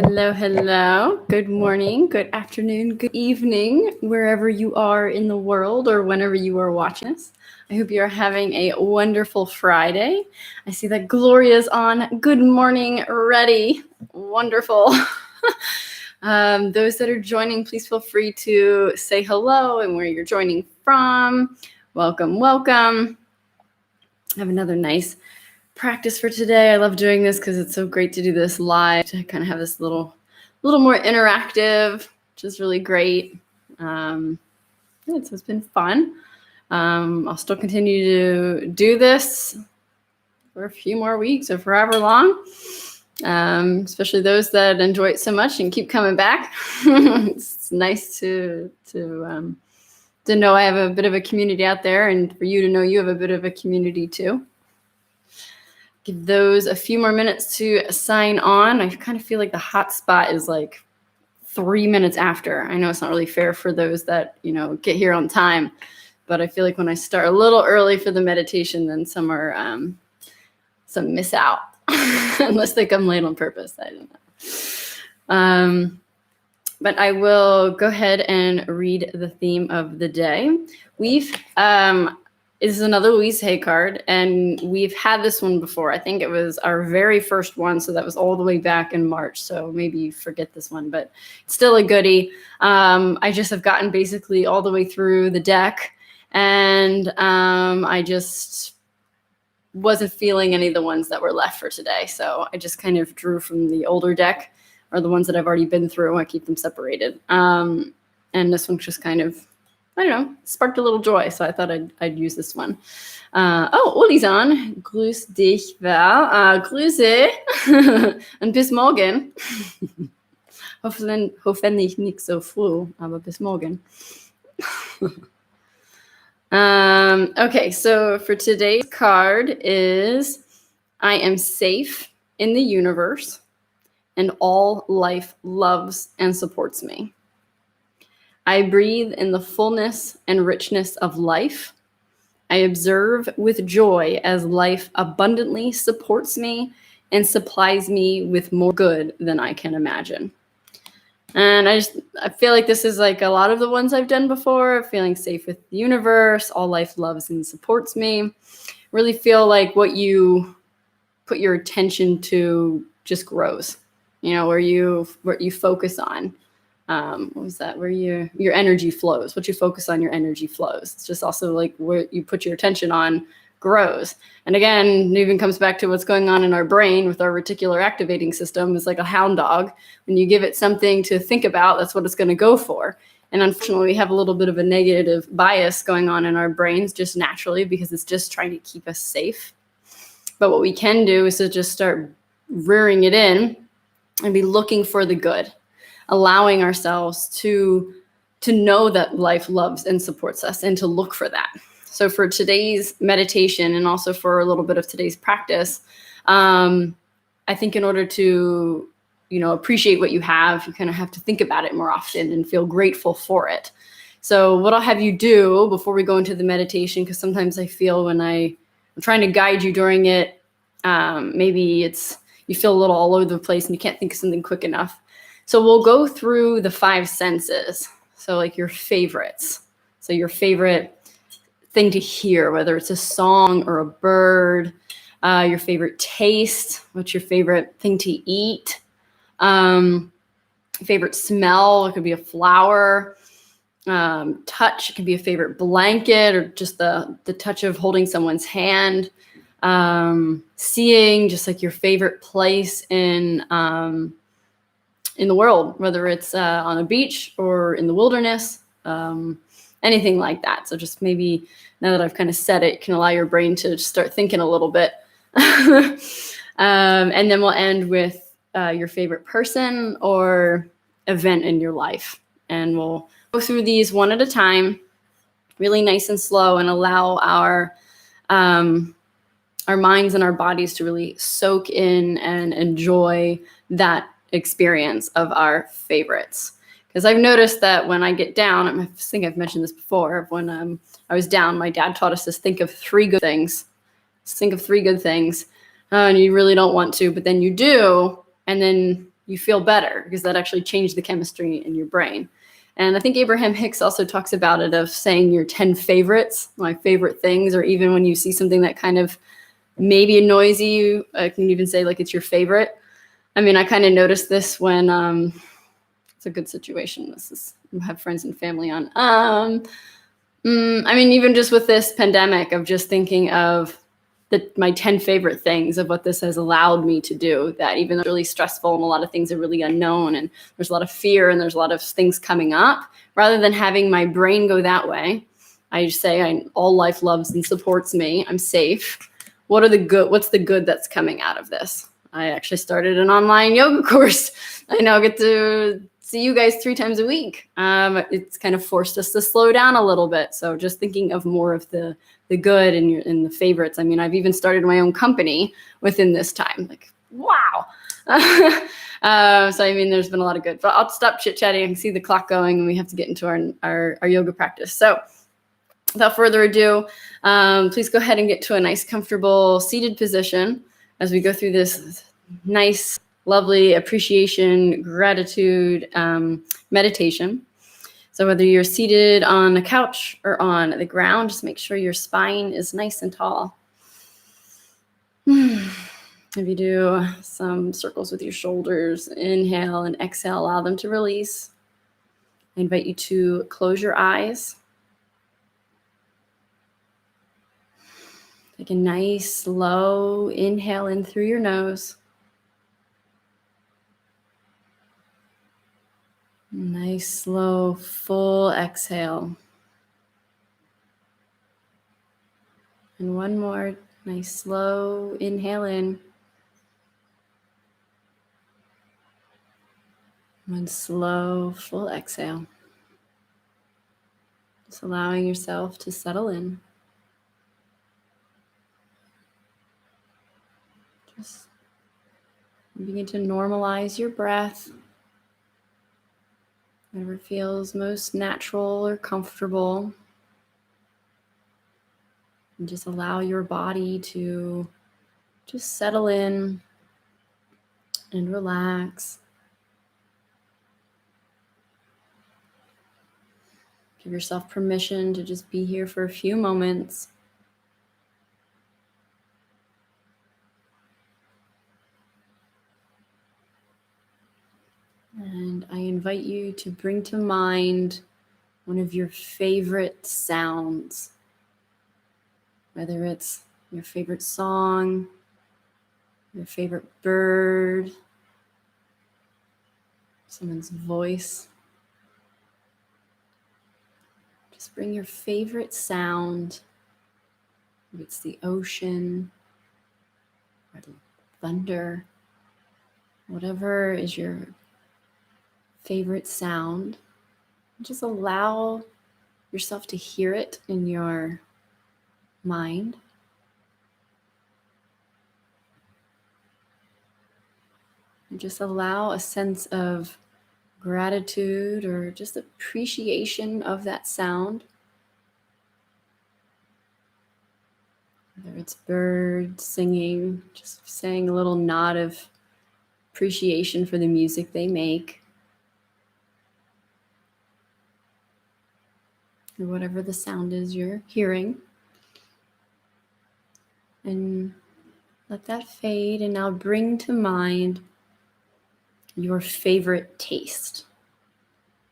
Hello, hello. Good morning, good afternoon, good evening, wherever you are in the world or whenever you are watching this. I hope you are having a wonderful Friday. I see that Gloria's on. Good morning, ready. Wonderful. Those that are joining, please feel free to say hello and where you're joining from. Welcome, welcome. I have another nice practice for today. I love doing this because it's so great to do this live, to kind of have this little more interactive, which is really great. So it's been fun. I'll still continue to do this for a few more weeks or forever long, especially those that enjoy it so much and keep coming back. It's nice to know I have a bit of a community out there, and for you to know you have a bit of a community too. Give those a few more minutes to sign on. I kind of feel like the hot spot is like 3 minutes after. I know it's not really fair for those that, get here on time, but I feel like when I start a little early for the meditation, then some miss out unless they come late on purpose. I don't know. But I will go ahead and read the theme of the day. This is another Louise Hay card, and we've had this one before. I think it was our very first one, so that was all the way back in March, so maybe you forget this one, but it's still a goodie. I just have gotten basically all the way through the deck, and I just wasn't feeling any of the ones that were left for today, so I just kind of drew from the older deck, or the ones that I've already been through. I keep them separated. And this one just kind of, I don't know, sparked a little joy, so I thought I'd use this one. Uli's on. Grüß dich, Val. Grüße. Und bis morgen. Hoffentlich nicht so früh, aber bis morgen. Okay, so for today's card is, I am safe in the universe, and all life loves and supports me. I breathe in the fullness and richness of life. I observe with joy as life abundantly supports me and supplies me with more good than I can imagine. And I feel like this is like a lot of the ones I've done before, feeling safe with the universe, all life loves and supports me. Really feel like what you put your attention to just grows, where you focus on. What was that? Where your energy flows. What you focus on, your energy flows. It's just also like where you put your attention on grows. And again, it even comes back to what's going on in our brain with our reticular activating system. It's like a hound dog. When you give it something to think about, that's what it's going to go for. And unfortunately, we have a little bit of a negative bias going on in our brains just naturally because it's just trying to keep us safe. But what we can do is to just start rearing it in and be looking for the good, allowing ourselves to know that life loves and supports us and to look for that. So for today's meditation and also for a little bit of today's practice, I think in order to, appreciate what you have, you kind of have to think about it more often and feel grateful for it. So what I'll have you do before we go into the meditation, because sometimes I feel when I'm trying to guide you during it, maybe you feel a little all over the place and you can't think of something quick enough. So we'll go through the 5 senses. So like your favorites. So your favorite thing to hear, whether it's a song or a bird, your favorite taste, what's your favorite thing to eat, favorite smell, it could be a flower, touch, it could be a favorite blanket or just the touch of holding someone's hand, seeing, just like your favorite place in the world, whether it's on a beach or in the wilderness, anything like that. So just maybe now that I've kind of said it, can allow your brain to start thinking a little bit. And then we'll end with your favorite person or event in your life. And we'll go through these one at a time, really nice and slow, and allow our minds and our bodies to really soak in and enjoy that experience of our favorites. Because I've noticed that when I get down, I think I've mentioned this before, when I was down, my dad taught us to think of 3 good things. Just think of 3 good things. And you really don't want to, but then you do. And then you feel better, because that actually changed the chemistry in your brain. And I think Abraham Hicks also talks about it, of saying your 10 favorites, my favorite things, or even when you see something that kind of maybe annoys you, I can even say like it's your favorite. I mean, I kind of noticed this when it's a good situation. This is, I have friends and family on. I mean, even just with this pandemic, of just thinking of my 10 favorite things of what this has allowed me to do, that even though it's really stressful and a lot of things are really unknown and there's a lot of fear and there's a lot of things coming up, rather than having my brain go that way, I just say, all life loves and supports me. I'm safe. What's the good that's coming out of this? I actually started an online yoga course. I now get to see you guys 3 times a week. It's kind of forced us to slow down a little bit. So just thinking of more of the good and the favorites. I mean, I've even started my own company within this time. Like, wow. So I mean, there's been a lot of good. But I'll stop chit-chatting. I can see the clock going, and we have to get into our yoga practice. So without further ado, please go ahead and get to a nice, comfortable seated position as we go through this nice, lovely appreciation, gratitude meditation. So whether you're seated on a couch or on the ground, just make sure your spine is nice and tall. If you do some circles with your shoulders, inhale and exhale, allow them to release. I invite you to close your eyes. Take a nice, slow inhale in through your nose. Nice, slow, full exhale. And one more nice, slow inhale in. One slow, full exhale. Just allowing yourself to settle in. Just begin to normalize your breath. Whatever feels most natural or comfortable. And just allow your body to just settle in and relax. Give yourself permission to just be here for a few moments. And I invite you to bring to mind one of your favorite sounds, whether it's your favorite song, your favorite bird, someone's voice. Just bring your favorite sound. Maybe it's the ocean or the thunder, whatever is your favorite sound. Just allow yourself to hear it in your mind. And just allow a sense of gratitude or just appreciation of that sound. Whether it's birds singing, just saying a little nod of appreciation for the music they make. Or whatever the sound is you're hearing. And let that fade, and now bring to mind your favorite taste.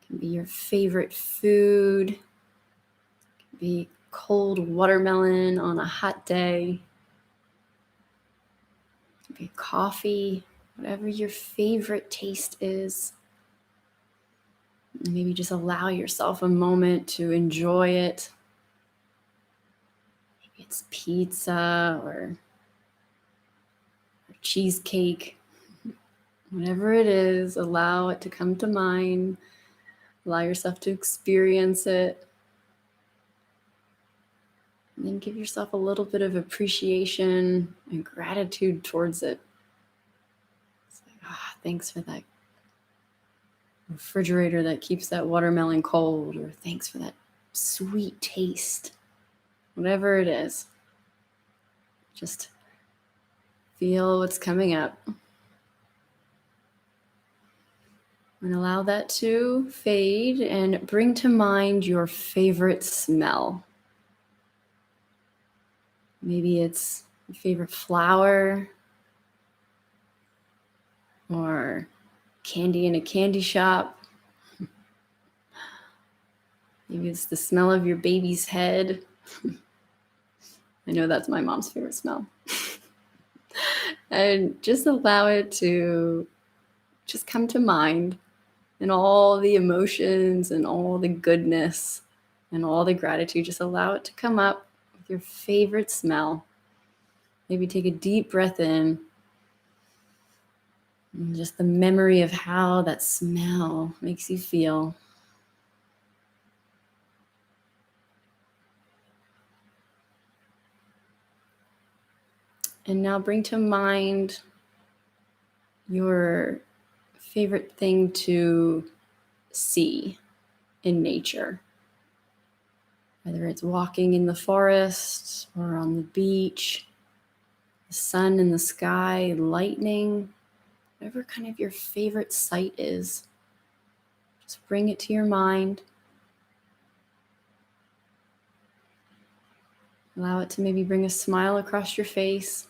It can be your favorite food. It can be cold watermelon on a hot day. It can be coffee, whatever your favorite taste is. And maybe just allow yourself a moment to enjoy it. Maybe it's pizza or cheesecake. Whatever it is, allow it to come to mind. Allow yourself to experience it. And then give yourself a little bit of appreciation and gratitude towards it. It's like, thanks for that refrigerator that keeps that watermelon cold, or thanks for that sweet taste. Whatever it is, just feel what's coming up. And allow that to fade and bring to mind your favorite smell. Maybe it's your favorite flower or candy in a candy shop. Maybe it's the smell of your baby's head. I know that's my mom's favorite smell. And just allow it to just come to mind, and all the emotions and all the goodness and all the gratitude. Just allow it to come up with your favorite smell. Maybe take a deep breath in. And just the memory of how that smell makes you feel. And now bring to mind your favorite thing to see in nature. Whether it's walking in the forest or on the beach, the sun in the sky, lightning, whatever kind of your favorite sight is. Just bring it to your mind. Allow it to maybe bring a smile across your face.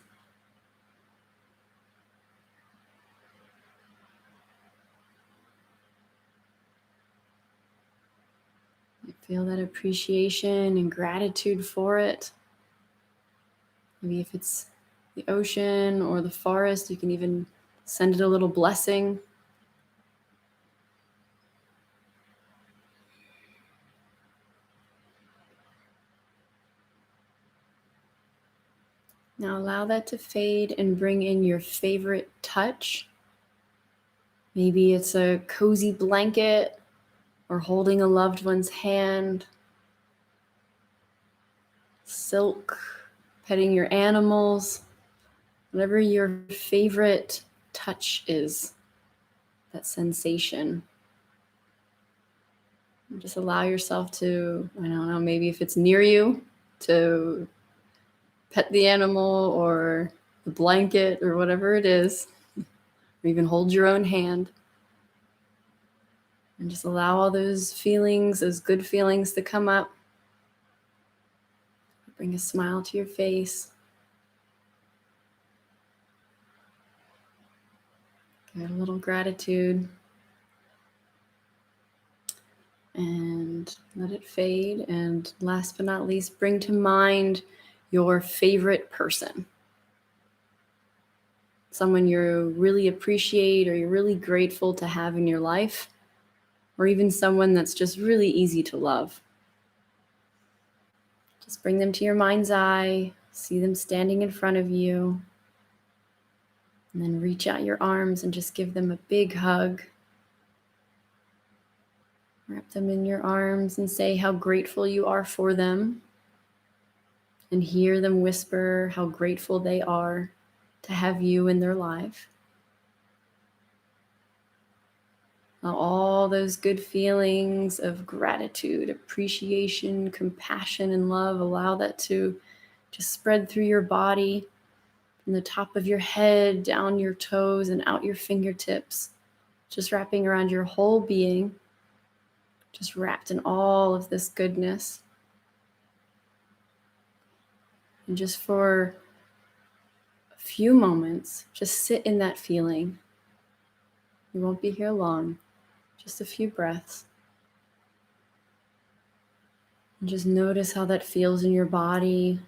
Feel that appreciation and gratitude for it. Maybe if it's the ocean or the forest, you can even send it a little blessing. Now allow that to fade and bring in your favorite touch. Maybe it's a cozy blanket or holding a loved one's hand. Silk, petting your animals, whatever your favorite touch is, that sensation. And just allow yourself to, I don't know, maybe if it's near you, to pet the animal or the blanket or whatever it is, or even hold your own hand. And just allow all those feelings, those good feelings to come up. Bring a smile to your face. Give it a little gratitude. And let it fade. And last but not least, bring to mind your favorite person. Someone you really appreciate or you're really grateful to have in your life, or even someone that's just really easy to love. Just bring them to your mind's eye, see them standing in front of you, and then reach out your arms and just give them a big hug. Wrap them in your arms and say how grateful you are for them, and hear them whisper how grateful they are to have you in their life. All those good feelings of gratitude, appreciation, compassion, and love, allow that to just spread through your body, from the top of your head, down your toes, and out your fingertips, just wrapping around your whole being, just wrapped in all of this goodness. And just for a few moments, just sit in that feeling. You won't be here long. Just a few breaths. And just notice how that feels in your body,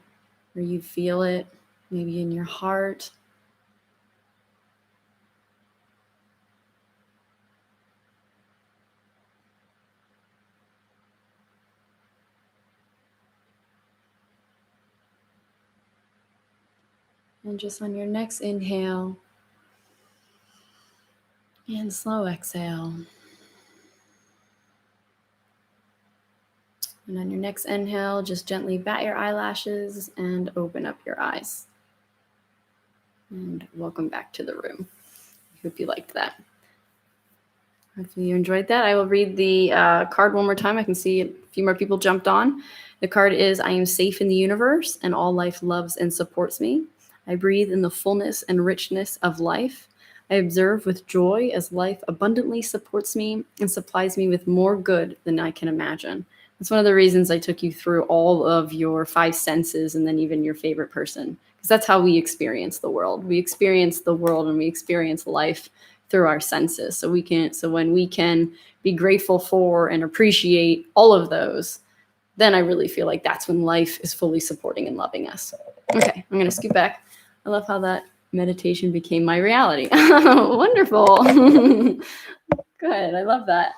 where you feel it, maybe in your heart. And just on your next inhale and slow exhale. And on your next inhale, just gently bat your eyelashes and open up your eyes. And welcome back to the room. I hope you liked that. Hopefully you enjoyed that. I will read the card one more time. I can see a few more people jumped on. The card is, I am safe in the universe and all life loves and supports me. I breathe in the fullness and richness of life. I observe with joy as life abundantly supports me and supplies me with more good than I can imagine. That's one of the reasons I took you through all of your five senses and then even your favorite person, because that's how we experience the world. We experience the world and we experience life through our senses. So when we can be grateful for and appreciate all of those, then I really feel like that's when life is fully supporting and loving us. Okay, I'm going to scoot back. I love how that meditation became my reality. Wonderful. Good. I love that.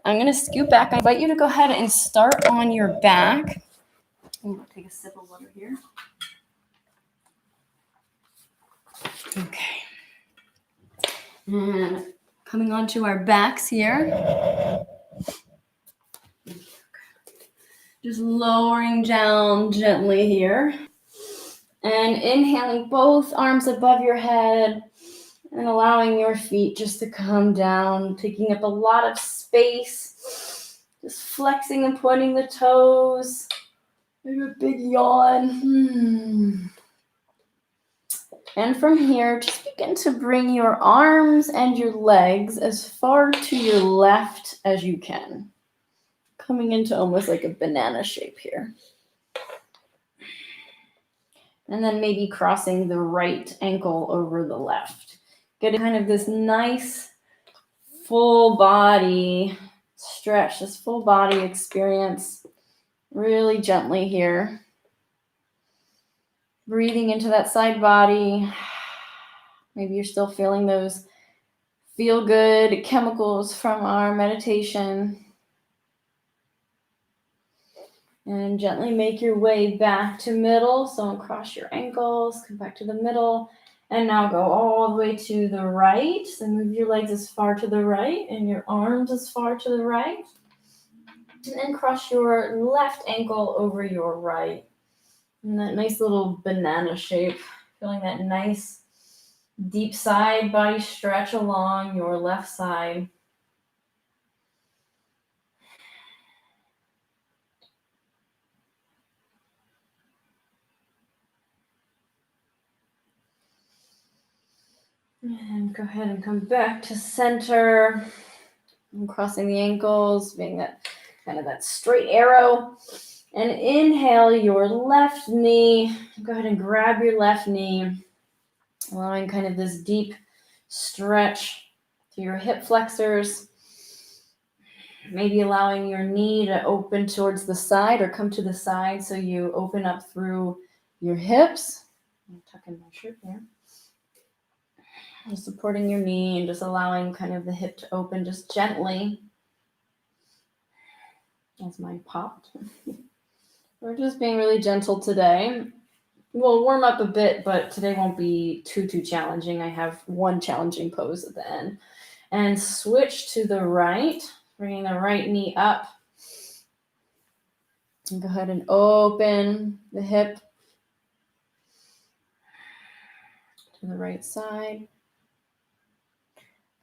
I'm going to scoot back. I invite you to go ahead and start on your back. I'm going to take a sip of water here. Okay. And coming onto our backs here. Just lowering down gently here. And inhaling both arms above your head and allowing your feet just to come down, taking up a lot of space. Just flexing and pointing the toes. Maybe a big yawn. And from here, just begin to bring your arms and your legs as far to your left as you can. Coming into almost like a banana shape here. And then maybe crossing the right ankle over the left. Getting kind of this nice full body stretch, this full body experience really gently here. Breathing into that side body. Maybe you're still feeling those feel good chemicals from our meditation. And gently make your way back to middle. So uncross your ankles, come back to the middle. And now go all the way to the right. So move your legs as far to the right and your arms as far to the right. And then cross your left ankle over your right. And that nice little banana shape. Feeling that nice deep side body stretch along your left side. And go ahead and come back to center. And crossing the ankles, being that kind of that straight arrow. And inhale your left knee. Go ahead and grab your left knee, allowing kind of this deep stretch to your hip flexors. Maybe allowing your knee to open towards the side or come to the side so you open up through your hips. I'm tucking my shirt here. Just supporting your knee and just allowing kind of the hip to open just gently. As mine popped. We're just being really gentle today. We'll warm up a bit, but today won't be too challenging. I have one challenging pose at the end. And switch to the right, bringing the right knee up. And go ahead and open the hip to the right side.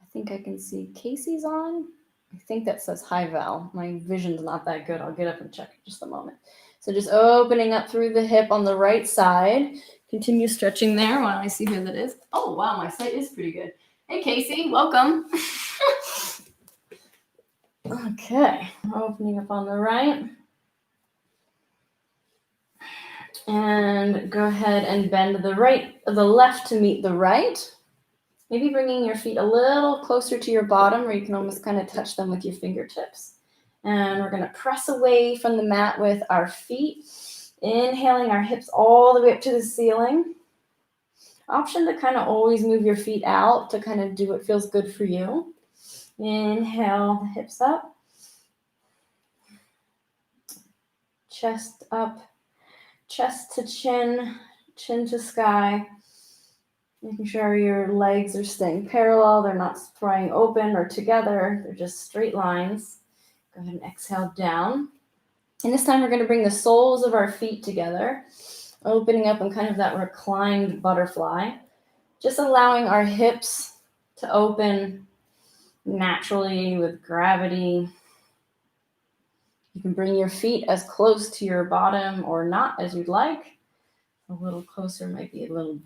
I think I can see Casey's on. I think that says hi, Val. My vision's not that good. I'll get up and check in just a moment. So just opening up through the hip on the right side. Continue stretching there while I see who that is. Oh, wow, my sight is pretty good. Hey, Casey, welcome. Okay, opening up on the right. And go ahead and bend the left to meet the right. Maybe bringing your feet a little closer to your bottom where you can almost kind of touch them with your fingertips. And we're going to press away from the mat with our feet. Inhaling our hips all the way up to the ceiling. Option to kind of always move your feet out to kind of do what feels good for you. Inhale the hips up. Chest up. Chest to chin. Chin to sky. Making sure your legs are staying parallel. They're not spraying open or together. They're just straight lines. Go ahead and exhale down. And this time we're going to bring the soles of our feet together, opening up in kind of that reclined butterfly. Just allowing our hips to open naturally with gravity. You can bring your feet as close to your bottom or not as you'd like. A little closer might be a little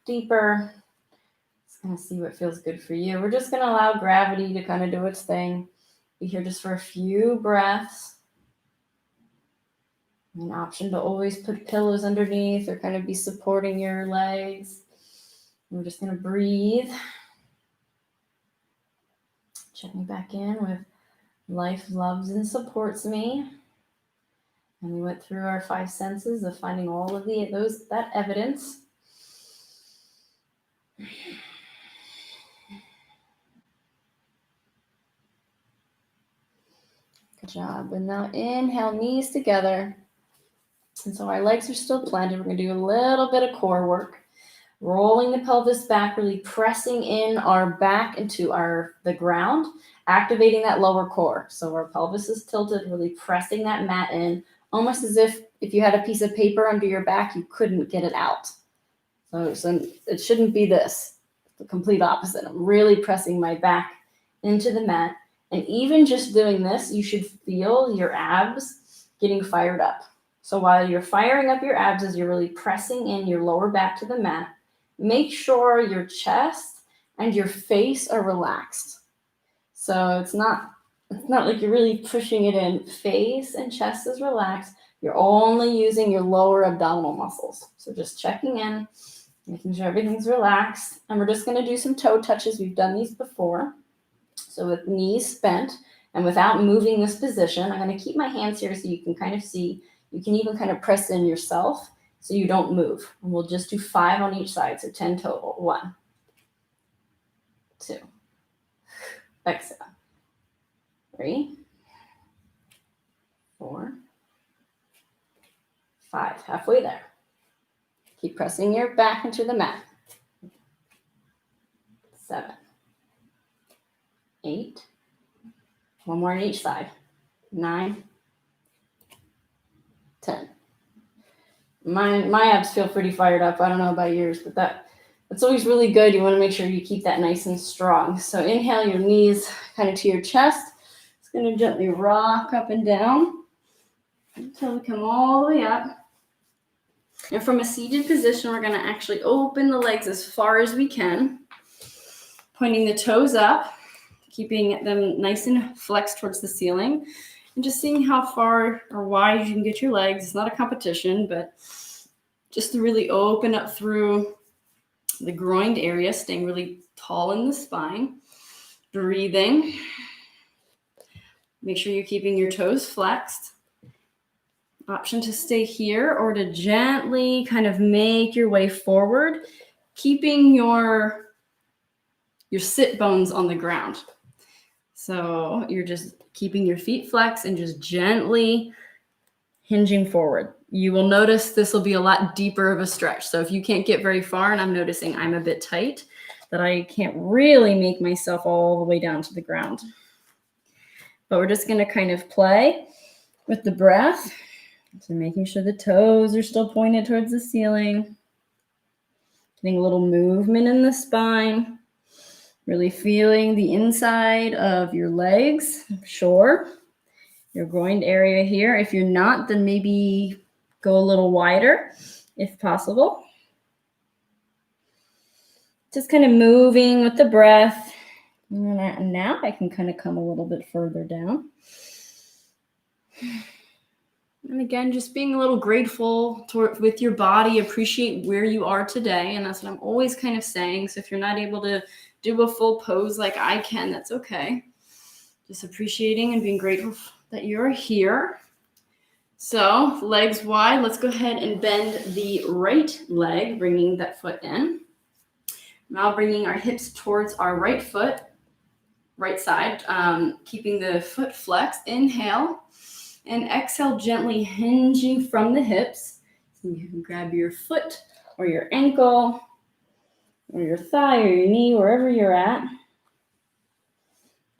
deeper. It's and see what feels good for you. We're just going to allow gravity to kind of do its thing. Be here just for a few breaths. An option to always put pillows underneath or kind of be supporting your legs. We're just going to breathe. Checking back in with life loves and supports me. And we went through our 5 senses of finding all of that evidence. Good job. And now inhale, knees together. And so our legs are still planted. We're going to do a little bit of core work. Rolling the pelvis back, really pressing in our back into the ground, activating that lower core. So our pelvis is tilted, really pressing that mat in, almost as if you had a piece of paper under your back, you couldn't get it out. So it shouldn't be this. The complete opposite. I'm really pressing my back into the mat. And even just doing this, you should feel your abs getting fired up. So while you're firing up your abs as you're really pressing in your lower back to the mat, make sure your chest and your face are relaxed. So it's not like you're really pushing it in. Face and chest is relaxed. You're only using your lower abdominal muscles. So just checking in, making sure everything's relaxed. And we're just going to do some toe touches. We've done these before. So with knees bent and without moving this position, I'm going to keep my hands here so you can kind of see. You can even kind of press in yourself so you don't move. And we'll just do 5 on each side, so 10 total. 1, 2, exhale. 3, 4, 5. Halfway there. Keep pressing your back into the mat. 7, 8. 1 more on each side. 9, 10. My abs feel pretty fired up. I don't know about yours, but that's always really good. You want to make sure you keep that nice and strong. So inhale your knees kind of to your chest. It's going to gently rock up and down until we come all the way up. And from a seated position, we're going to actually open the legs as far as we can, pointing the toes up, keeping them nice and flexed towards the ceiling. And just seeing how far or wide you can get your legs. It's not a competition, but just to really open up through the groined area, staying really tall in the spine. Breathing. Make sure you're keeping your toes flexed. Option to stay here or to gently kind of make your way forward, keeping your sit bones on the ground. So you're just keeping your feet flexed and just gently hinging forward. You will notice this will be a lot deeper of a stretch. So if you can't get very far, and I'm noticing I'm a bit tight, that I can't really make myself all the way down to the ground. But we're just going to kind of play with the breath. So making sure the toes are still pointed towards the ceiling. Getting a little movement in the spine. Really feeling the inside of your legs, sure. Your groined area here. If you're not, then maybe go a little wider if possible. Just kind of moving with the breath. And now I can kind of come a little bit further down. And again, just being a little grateful with your body, appreciate where you are today. And that's what I'm always kind of saying. So if you're not able to do a full pose like I can, that's okay. Just appreciating and being grateful that you're here. So legs wide, let's go ahead and bend the right leg, bringing that foot in. Now bringing our hips towards our right foot, right side, keeping the foot flexed. Inhale and exhale, gently hinging from the hips. So you can grab your foot or your ankle or your thigh or your knee, wherever you're at.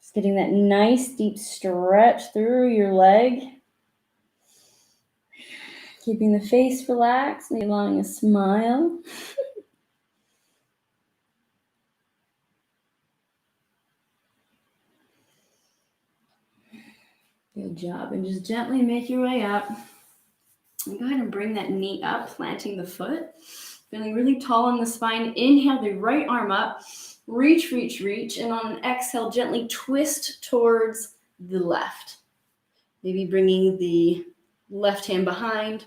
Just getting that nice deep stretch through your leg. Keeping the face relaxed and allowing a smile. Good job. And just gently make your way up. And go ahead and bring that knee up, planting the foot. Feeling really tall in the spine. Inhale the right arm up. Reach, reach, reach. And on an exhale, gently twist towards the left. Maybe bringing the left hand behind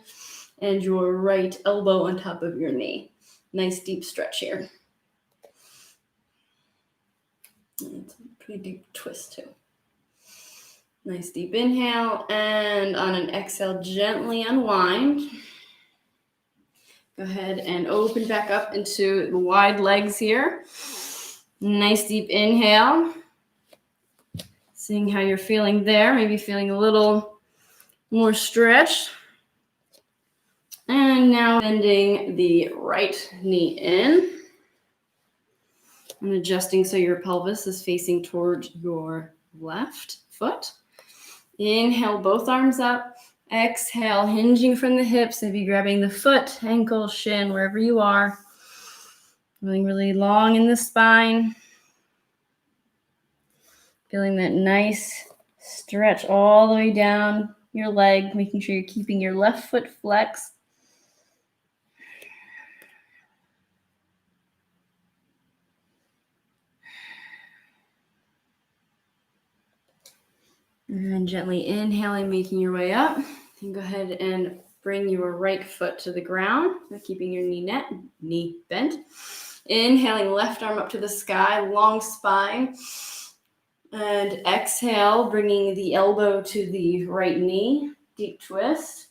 and your right elbow on top of your knee. Nice deep stretch here. It's a pretty deep twist too. Nice deep inhale, and on an exhale, gently unwind. Go ahead and open back up into the wide legs here. Nice deep inhale. Seeing how you're feeling there, maybe feeling a little more stretched. And now bending the right knee in and adjusting so your pelvis is facing towards your left foot. Inhale, both arms up. Exhale, hinging from the hips, maybe grabbing the foot, ankle, shin, wherever you are. Feeling really long in the spine. Feeling that nice stretch all the way down your leg, making sure you're keeping your left foot flexed. And then gently inhaling, making your way up. And go ahead and bring your right foot to the ground, keeping your knee bent. Inhaling, left arm up to the sky, long spine. And exhale, bringing the elbow to the right knee, deep twist.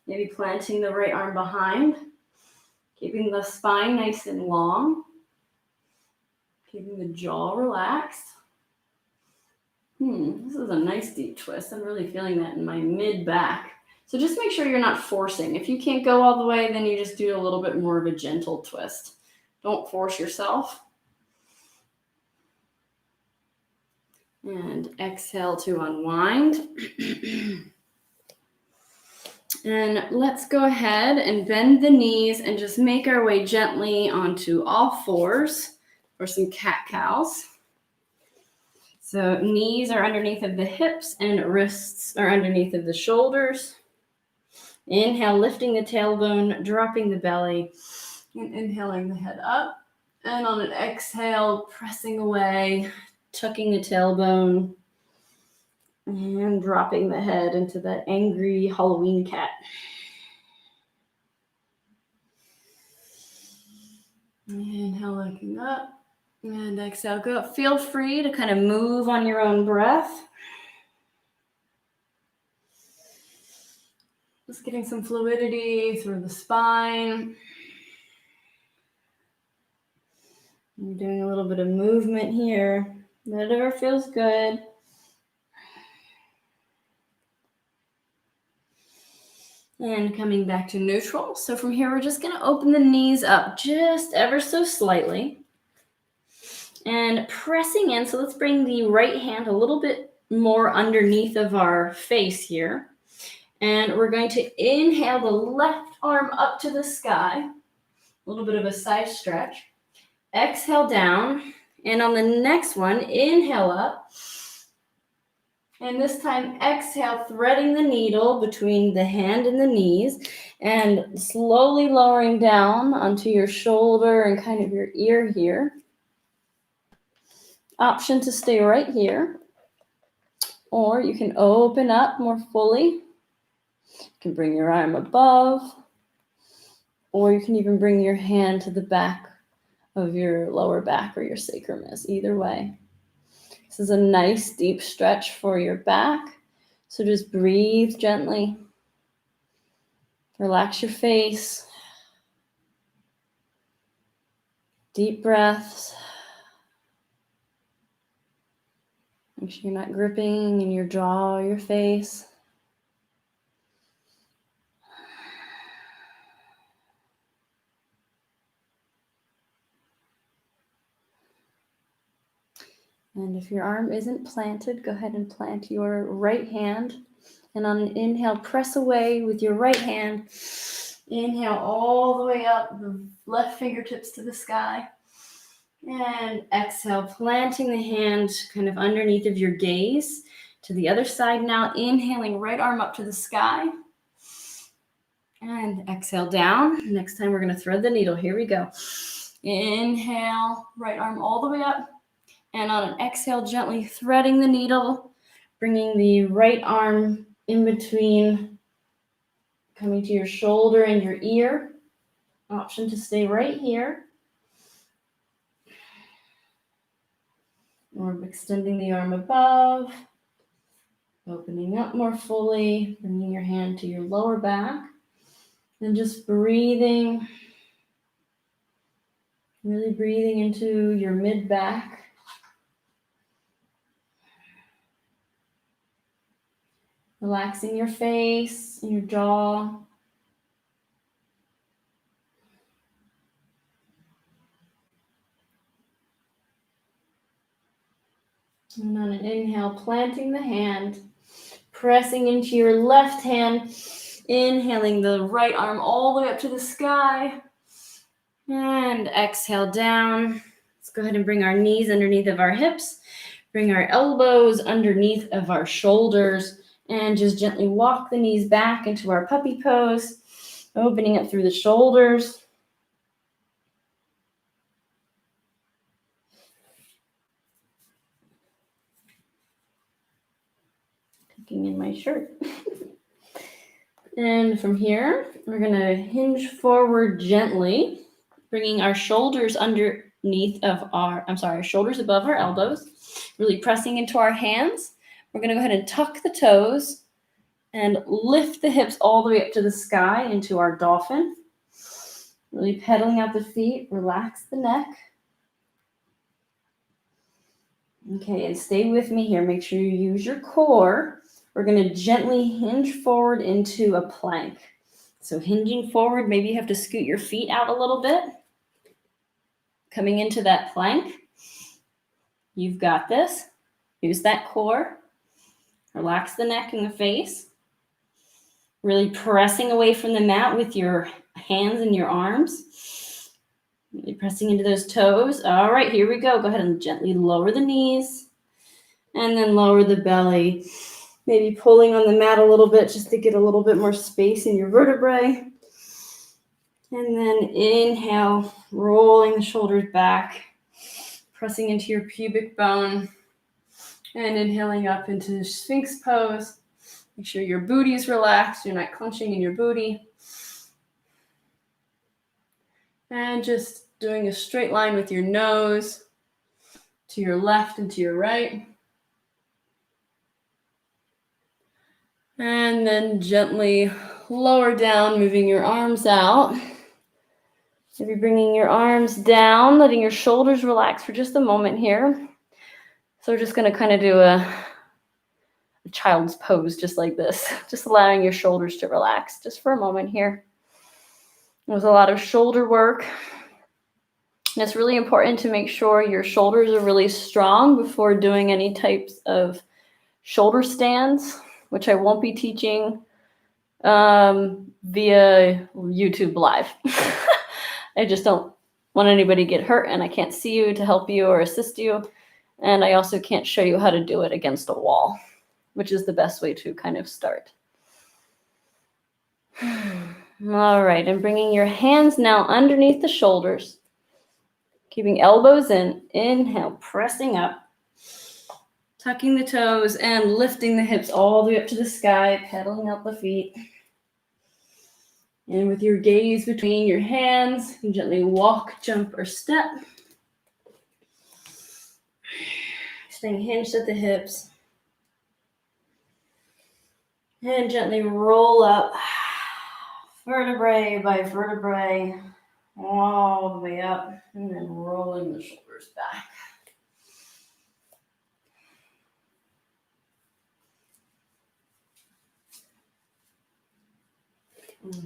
Maybe planting the right arm behind. Keeping the spine nice and long. Keeping the jaw relaxed. This is a nice deep twist. I'm really feeling that in my mid-back. So just make sure you're not forcing. If you can't go all the way, then you just do a little bit more of a gentle twist. Don't force yourself. And exhale to unwind. And let's go ahead and bend the knees and just make our way gently onto all fours for some cat-cows. So knees are underneath of the hips and wrists are underneath of the shoulders. Inhale, lifting the tailbone, dropping the belly, and inhaling the head up. And on an exhale, pressing away, tucking the tailbone, and dropping the head into that angry Halloween cat. Inhale, looking up. And exhale, go up. Feel free to kind of move on your own breath. Just getting some fluidity through the spine. You're doing a little bit of movement here. Whatever feels good. And coming back to neutral. So from here, we're just going to open the knees up just ever so slightly. And pressing in, so let's bring the right hand a little bit more underneath of our face here. And we're going to inhale the left arm up to the sky. A little bit of a side stretch. Exhale down. And on the next one, inhale up. And this time, exhale, threading the needle between the hand and the knees. And slowly lowering down onto your shoulder and kind of your ear here. Option to stay right here, or you can open up more fully. You can bring your arm above, or you can even bring your hand to the back of your lower back or your sacrum. Either way. This is a nice deep stretch for your back. So just breathe gently. Relax your face. Deep breaths. Make sure you're not gripping in your jaw or your face. And if your arm isn't planted, go ahead and plant your right hand. And on an inhale, press away with your right hand. Inhale all the way up, the left fingertips to the sky. And exhale, planting the hand kind of underneath of your gaze to the other side now. Inhaling, right arm up to the sky. And exhale down. Next time we're going to thread the needle. Here we go. Inhale, right arm all the way up. And on an exhale, gently threading the needle, bringing the right arm in between, coming to your shoulder and your ear. Option to stay right here. Or extending the arm above, opening up more fully, bringing your hand to your lower back, and just breathing, really breathing into your mid-back. Relaxing your face and your jaw. And on an inhale, planting the hand, pressing into your left hand, inhaling the right arm all the way up to the sky. And exhale down. Let's go ahead and bring our knees underneath of our hips. Bring our elbows underneath of our shoulders. And just gently walk the knees back into our puppy pose. Opening up through the shoulders. Tucking in my shirt. And from here, we're going to hinge forward gently, bringing our shoulders underneath of our shoulders above our elbows, really pressing into our hands. We're going to go ahead and tuck the toes and lift the hips all the way up to the sky into our dolphin. Really pedaling out the feet, relax the neck. Okay, and stay with me here. Make sure you use your core. We're going to gently hinge forward into a plank. So hinging forward, maybe you have to scoot your feet out a little bit. Coming into that plank. You've got this. Use that core. Relax the neck and the face. Really pressing away from the mat with your hands and your arms. Really pressing into those toes. All right, here we go. Go ahead and gently lower the knees. And then lower the belly. Maybe pulling on the mat a little bit just to get a little bit more space in your vertebrae. And then inhale, rolling the shoulders back, pressing into your pubic bone, and inhaling up into Sphinx pose. Make sure your booty is relaxed, you're not clenching in your booty. And just doing a straight line with your nose to your left and to your right. And then gently lower down, moving your arms out. Maybe bringing your arms down, letting your shoulders relax for just a moment here. So we're just going to kind of do a child's pose just like this, just allowing your shoulders to relax just for a moment here. There's a lot of shoulder work. And it's really important to make sure your shoulders are really strong before doing any types of shoulder stands, which I won't be teaching via YouTube Live. I just don't want anybody to get hurt, and I can't see you to help you or assist you. And I also can't show you how to do it against a wall, which is the best way to kind of start. All right, and bringing your hands now underneath the shoulders, keeping elbows in, inhale, pressing up, tucking the toes and lifting the hips all the way up to the sky, pedaling out the feet. And with your gaze between your hands, you gently walk, jump, or step. Staying hinged at the hips. And gently roll up, vertebrae by vertebrae, all the way up, and then rolling the shoulders back.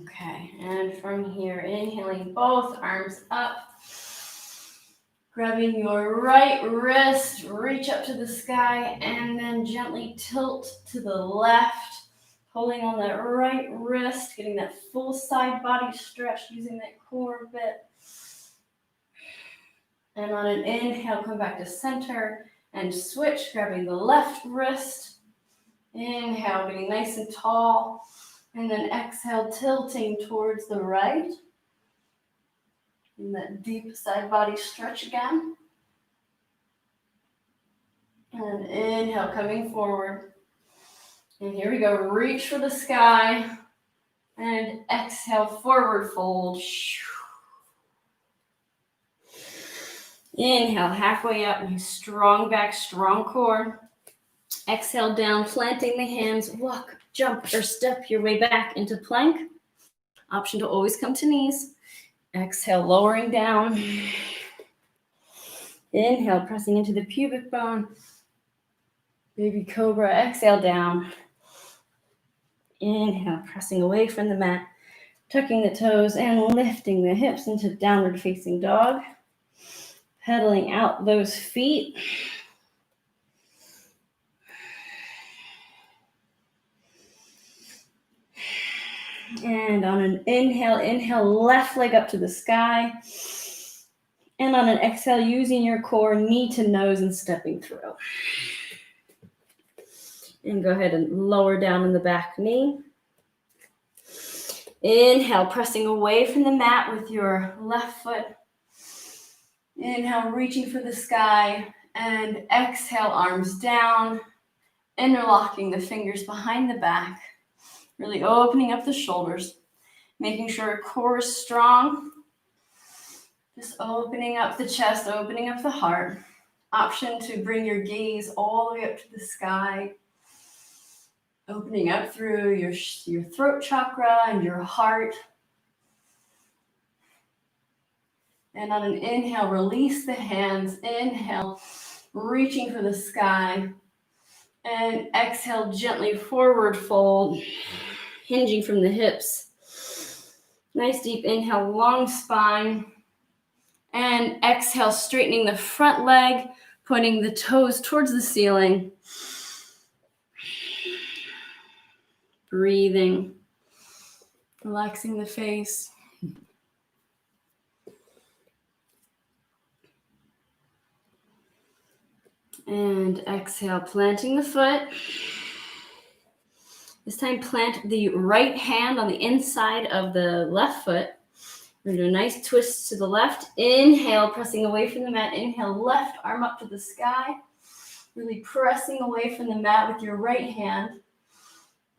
Okay, and from here, inhaling both arms up, grabbing your right wrist, reach up to the sky, and then gently tilt to the left, pulling on that right wrist, getting that full side body stretch, using that core a bit. And on an inhale, come back to center and switch, grabbing the left wrist. Inhale, getting nice and tall. And then exhale, tilting towards the right. And that deep side body stretch again. And inhale, coming forward. And here we go. Reach for the sky. And exhale, forward fold. Inhale, halfway up. Nice strong back, strong core. Exhale down, planting the hands. Walk, jump, or step your way back into plank. Option to always come to knees. Exhale, lowering down. Inhale, pressing into the pubic bone. Baby cobra, exhale down. Inhale, pressing away from the mat, tucking the toes and lifting the hips into downward facing dog. Pedaling out those feet. And on an inhale, left leg up to the sky. And on an exhale, using your core, knee to nose and stepping through. And go ahead and lower down in the back knee. Inhale, pressing away from the mat with your left foot. Inhale, reaching for the sky. And exhale, arms down. Interlocking the fingers behind the back. Really opening up the shoulders. Making sure your core is strong. Just opening up the chest, opening up the heart. Option to bring your gaze all the way up to the sky. Opening up through your throat chakra and your heart. And on an inhale, release the hands. Inhale, reaching for the sky. And exhale, gently forward fold, hinging from the hips. Nice deep inhale, long spine. And exhale, straightening the front leg, pointing the toes towards the ceiling. Breathing, relaxing the face. And exhale, planting the foot. This time, plant the right hand on the inside of the left foot. We're going to do a nice twist to the left. Inhale, pressing away from the mat. Inhale, left arm up to the sky. Really pressing away from the mat with your right hand.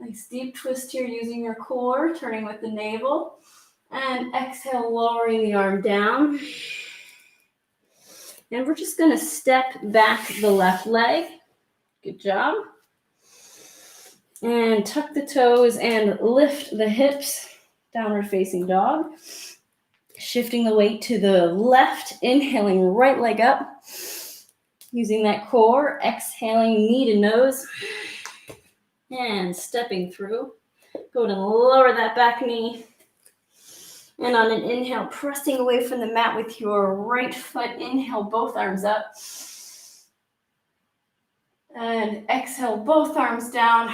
Nice deep twist here using your core, turning with the navel. And exhale, lowering the arm down. And we're just going to step back the left leg. Good job. And tuck the toes and lift the hips. Downward facing dog. Shifting the weight to the left. Inhaling, right leg up. Using that core. Exhaling, knee to nose. And stepping through. Go ahead and lower that back knee. And on an inhale, pressing away from the mat with your right foot. Inhale, both arms up. And exhale, both arms down.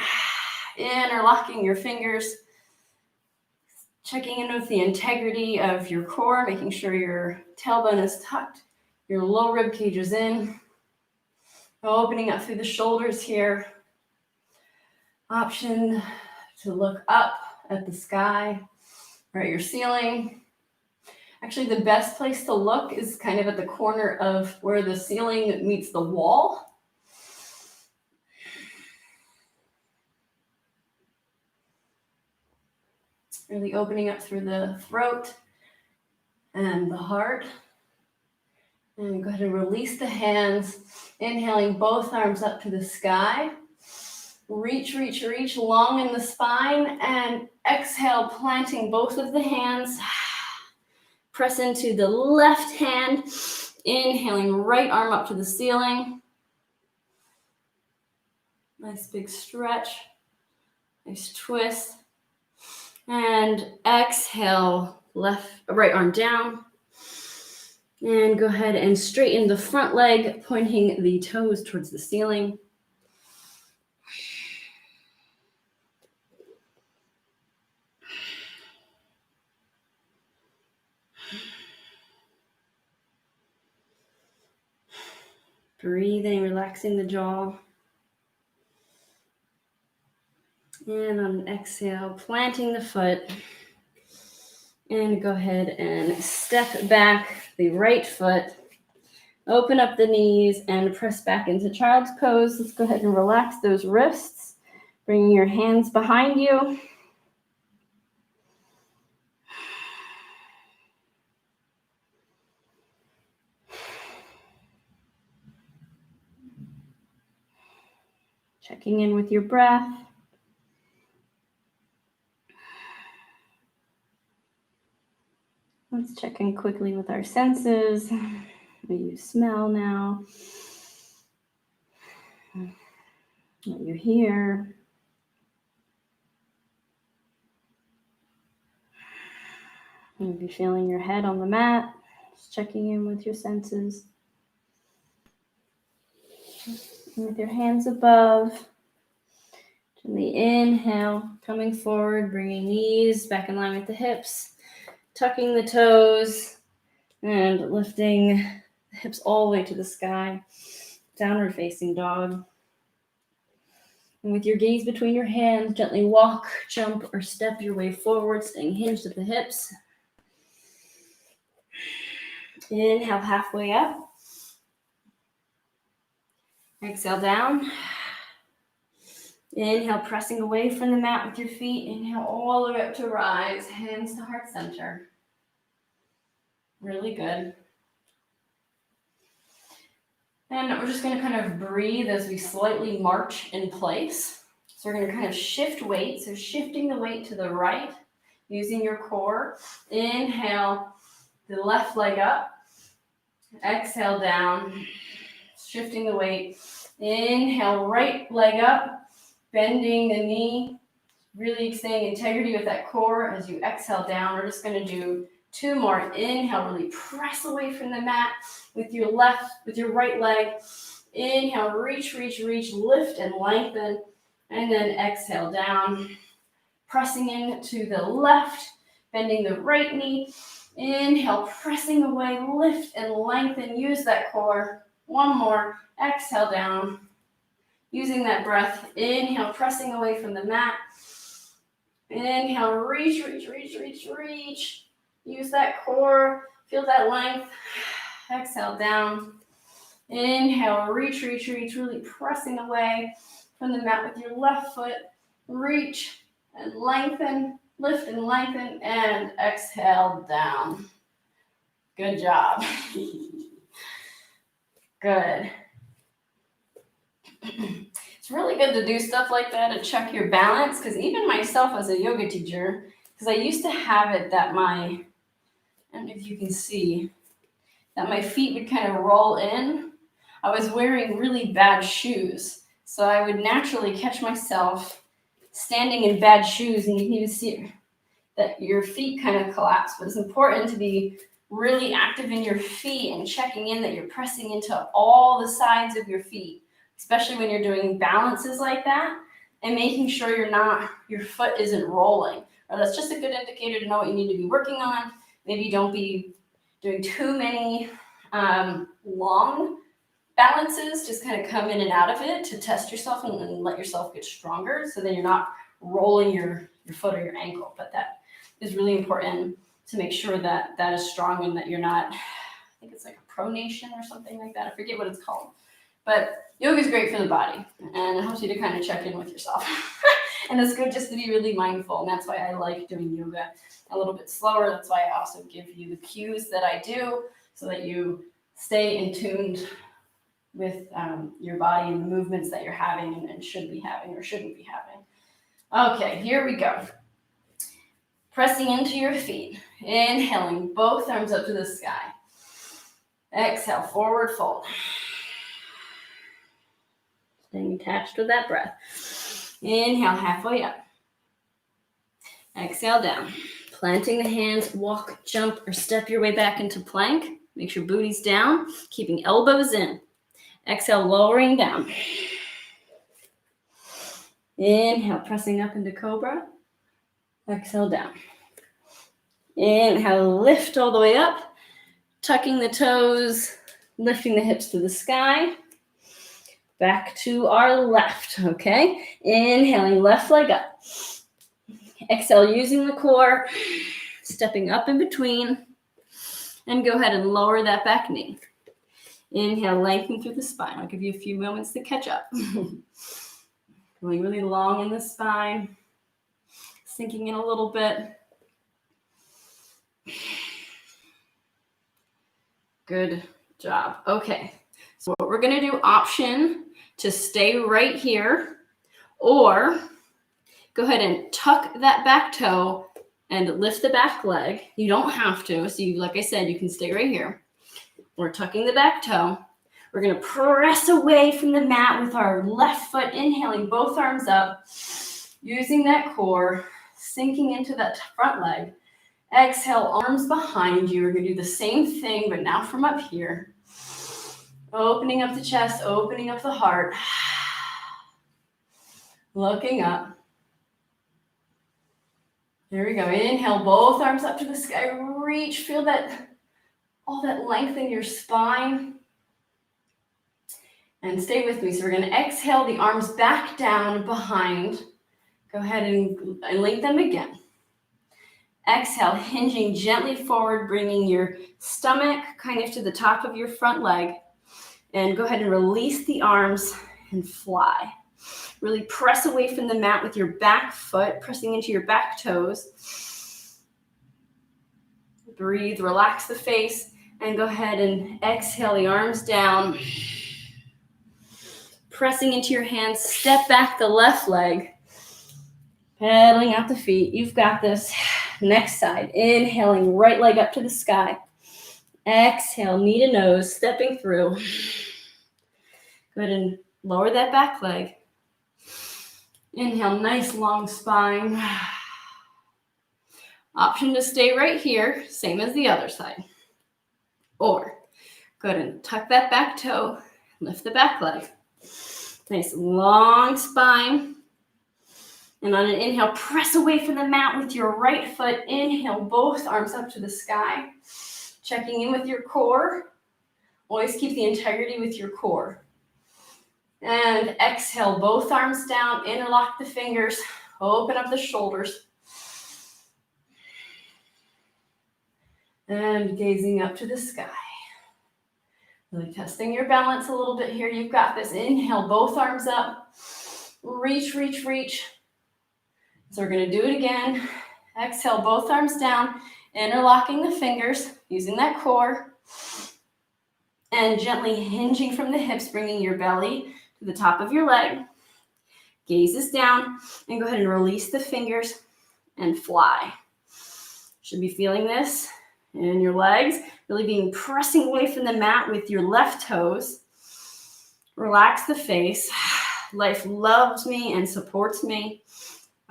Interlocking your fingers. Checking in with the integrity of your core, making sure your tailbone is tucked. Your low rib cage is in. Opening up through the shoulders here. Option to look up at the sky or at your ceiling. Actually, the best place to look is kind of at the corner of where the ceiling meets the wall. Really opening up through the throat and the heart. And go ahead and release the hands. Inhaling both arms up to the sky. Reach, reach, reach long in the spine. And exhale, planting both of the hands. Press into the left hand. Inhaling, right arm up to the ceiling. Nice big stretch. Nice twist. And exhale, right arm down. And go ahead and straighten the front leg, pointing the toes towards the ceiling. Breathing, relaxing the jaw. And on an exhale, planting the foot. And go ahead and step back the right foot. Open up the knees and press back into child's pose. Let's go ahead and relax those wrists. Bringing your hands behind you. Checking in with your breath. Let's check in quickly with our senses. What you smell now. What you hear. Maybe feeling your head on the mat. Just checking in with your senses. And with your hands above. Gently inhale, coming forward, bringing knees back in line with the hips. Tucking the toes and lifting the hips all the way to the sky. Downward facing dog. And with your gaze between your hands, gently walk, jump, or step your way forward, staying hinged at the hips. Inhale halfway up. Exhale down. Inhale, pressing away from the mat with your feet. Inhale all the way up to rise, hands to heart center. Really good. And we're just going to kind of breathe as we slightly march in place. So we're going to kind of shift weight. So shifting the weight to the right, using your core. Inhale, the left leg up. Exhale down, shifting the weight. Inhale, right leg up, bending the knee. Really staying integrity with that core as you exhale down. We're just going to do 2 more. Inhale, really press away from the mat with your right leg. Inhale, reach, lift and lengthen. And then exhale down. Pressing into the left, bending the right knee. Inhale, pressing away, lift and lengthen. Use that core. 1 more. Exhale down. Using that breath. Inhale, pressing away from the mat. Inhale, reach. Use that core. Feel that length. Exhale down. Inhale, reach. Really pressing away from the mat with your left foot. Reach and lengthen. Lift and lengthen. And exhale down. Good job. Good. It's really good to do stuff like that to check your balance, because even myself as a yoga teacher, because I used to have it that I don't know if you can see, that my feet would kind of roll in. I was wearing really bad shoes. So I would naturally catch myself standing in bad shoes, and you can even see that your feet kind of collapse. But it's important to be really active in your feet and checking in that you're pressing into all the sides of your feet, especially when you're doing balances like that, and making sure your foot isn't rolling. Or that's just a good indicator to know what you need to be working on. Maybe don't be doing too many long balances. Just kind of come in and out of it to test yourself and let yourself get stronger, so then you're not rolling your foot or your ankle. But that is really important to make sure that that is strong and that you're not, I think it's like a pronation or something like that. I forget what it's called. But yoga is great for the body, and it helps you to kind of check in with yourself. And it's good just to be really mindful. And that's why I like doing yoga a little bit slower. That's why I also give you the cues that I do, so that you stay in tuned with your body and the movements that you're having and should be having or shouldn't be having. Okay, here we go. Pressing into your feet. Inhaling, both arms up to the sky. Exhale, forward fold. Staying attached with that breath. Inhale, halfway up. Exhale down. Planting the hands, walk, jump, or step your way back into plank. Make sure booty's down, keeping elbows in. Exhale, lowering down. Inhale, pressing up into cobra. Exhale down. Inhale, lift all the way up, tucking the toes, lifting the hips to the sky. Back to our left, okay? Inhaling, left leg up. Exhale, using the core, stepping up in between. And go ahead and lower that back knee. Inhale, lengthen through the spine. I'll give you a few moments to catch up. Going really long in the spine. Sinking in a little bit. Good job. Okay, so what we're gonna do, option to stay right here, or go ahead and tuck that back toe and lift the back leg. You don't have to, so you, like I said, you can stay right here. We're tucking the back toe. We're gonna press away from the mat with our left foot, inhaling both arms up, using that core, sinking into that front leg. Exhale, arms behind you. We're gonna do the same thing, but now from up here. Opening up the chest, opening up the heart. Looking up. There we go. Inhale, both arms up to the sky. Reach, feel that, all that length in your spine. And stay with me. So we're gonna exhale the arms back down behind. Go ahead and link them again. Exhale, hinging gently forward, bringing your stomach kind of to the top of your front leg. And go ahead and release the arms and fly. Really press away from the mat with your back foot, pressing into your back toes. Breathe, relax the face, and go ahead and exhale the arms down. Pressing into your hands, step back the left leg. Pedaling out the feet, you've got this. Next side, inhaling, right leg up to the sky. Exhale, knee to nose, stepping through. Go ahead and lower that back leg. Inhale, nice long spine. Option to stay right here, same as the other side. Or go ahead and tuck that back toe, lift the back leg. Nice long spine. And on an inhale, press away from the mat with your right foot. Inhale, both arms up to the sky. Checking in with your core. Always keep the integrity with your core. And exhale, both arms down, interlock the fingers, open up the shoulders. And gazing up to the sky. Really testing your balance a little bit here. You've got this. Inhale, both arms up. Reach, reach, reach. So we're going to do it again. Exhale, both arms down, interlocking the fingers, using that core. And gently hinging from the hips, bringing your belly to the top of your leg. Gazes down, and go ahead and release the fingers and fly. Should be feeling this in your legs, really being pressing away from the mat with your left toes. Relax the face. Life loves me and supports me.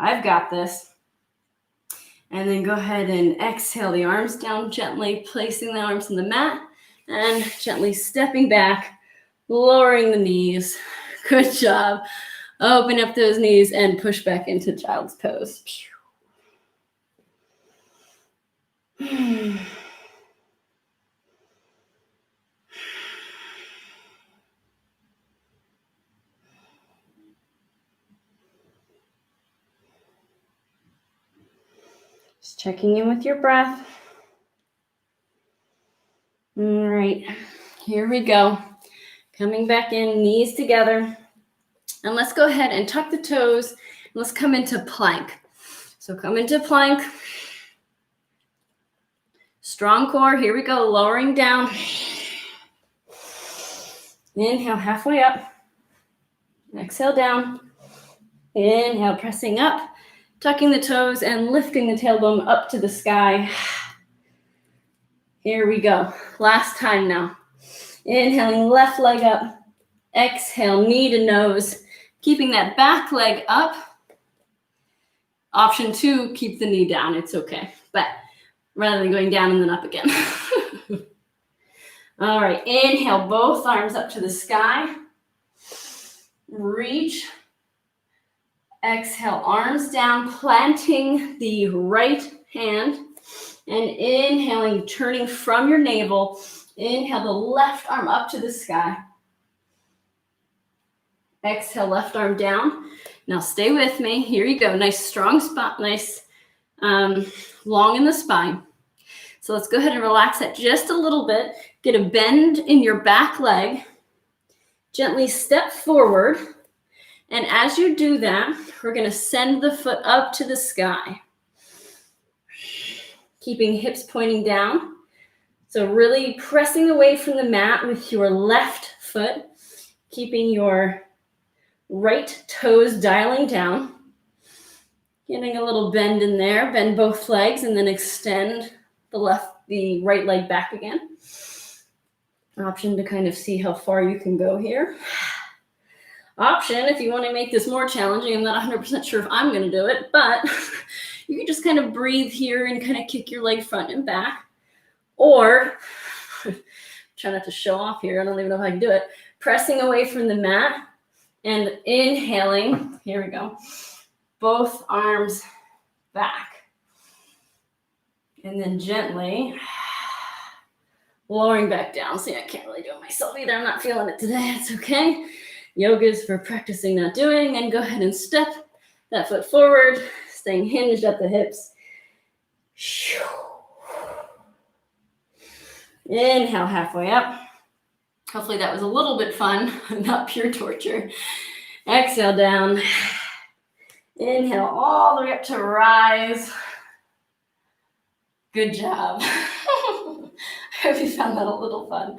I've got this. And then go ahead and exhale the arms down gently, placing the arms on the mat and gently stepping back, lowering the knees. Good job. Open up those knees and push back into child's pose. Just checking in with your breath. All right, here we go. Coming back in, knees together. And let's go ahead and tuck the toes. Let's come into plank. So come into plank. Strong core, here we go, lowering down. Inhale, halfway up. Exhale down. Inhale, pressing up. Tucking the toes and lifting the tailbone up to the sky. Here we go. Last time now. Inhaling, left leg up. Exhale, knee to nose. Keeping that back leg up. Option 2, keep the knee down. It's okay. But rather than going down and then up again. All right. Inhale, both arms up to the sky. Reach. Exhale, arms down, planting the right hand. And inhaling, turning from your navel. Inhale the left arm up to the sky. Exhale, left arm down. Now stay with me. Here you go. Nice strong spot, nice long in the spine. So let's go ahead and relax that just a little bit. Get a bend in your back leg. Gently step forward. And as you do that, we're going to send the foot up to the sky. Keeping hips pointing down. So really pressing away from the mat with your left foot. Keeping your right toes dialing down. Getting a little bend in there. Bend both legs and then extend the right leg back again. Option to kind of see how far you can go here. Option, if you want to make this more challenging, I'm not 100% sure if I'm going to do it, but you can just kind of breathe here and kind of kick your leg front and back. Or, try not to show off here, I don't even know if I can do it, pressing away from the mat and inhaling, here we go, both arms back. And then gently lowering back down. See, I can't really do it myself either. I'm not feeling it today. It's okay. Yoga is for practicing, not doing. And go ahead and step that foot forward, staying hinged at the hips. Inhale halfway up. Hopefully that was a little bit fun, not pure torture. Exhale down. Inhale all the way up to rise. Good job. I hope you found that a little fun.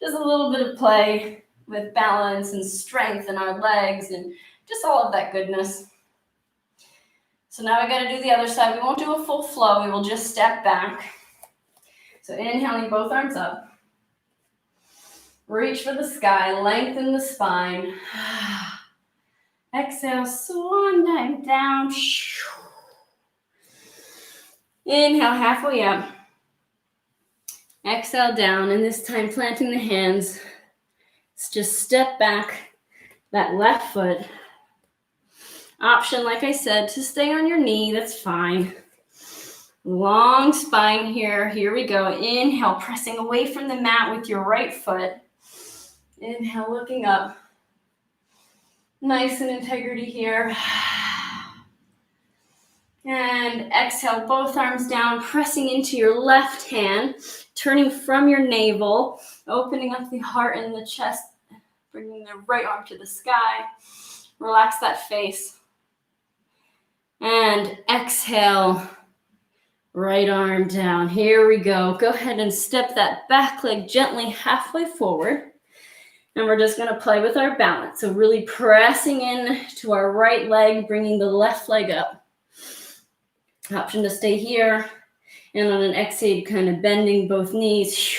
Just a little bit of play with balance and strength in our legs and just all of that goodness. So now we got to do the other side. We won't do a full flow. We will just step back. So inhaling both arms up. Reach for the sky. Lengthen the spine. Exhale, swan dive down. Inhale, halfway up. Exhale down, and this time planting the hands. Let's just step back that left foot. Option, like I said, to stay on your knee, that's fine. Long spine here. Here we go. Inhale, pressing away from the mat with your right foot. Inhale, looking up. Nice and integrity here. And exhale, both arms down, pressing into your left hand, turning from your navel, opening up the heart and the chest, bringing the right arm to the sky. Relax that face. And exhale, right arm down. Here we go. Go ahead and step that back leg gently halfway forward. And we're just going to play with our balance. So really pressing in to our right leg, bringing the left leg up. Option to stay here. And on an exhale, kind of bending both knees.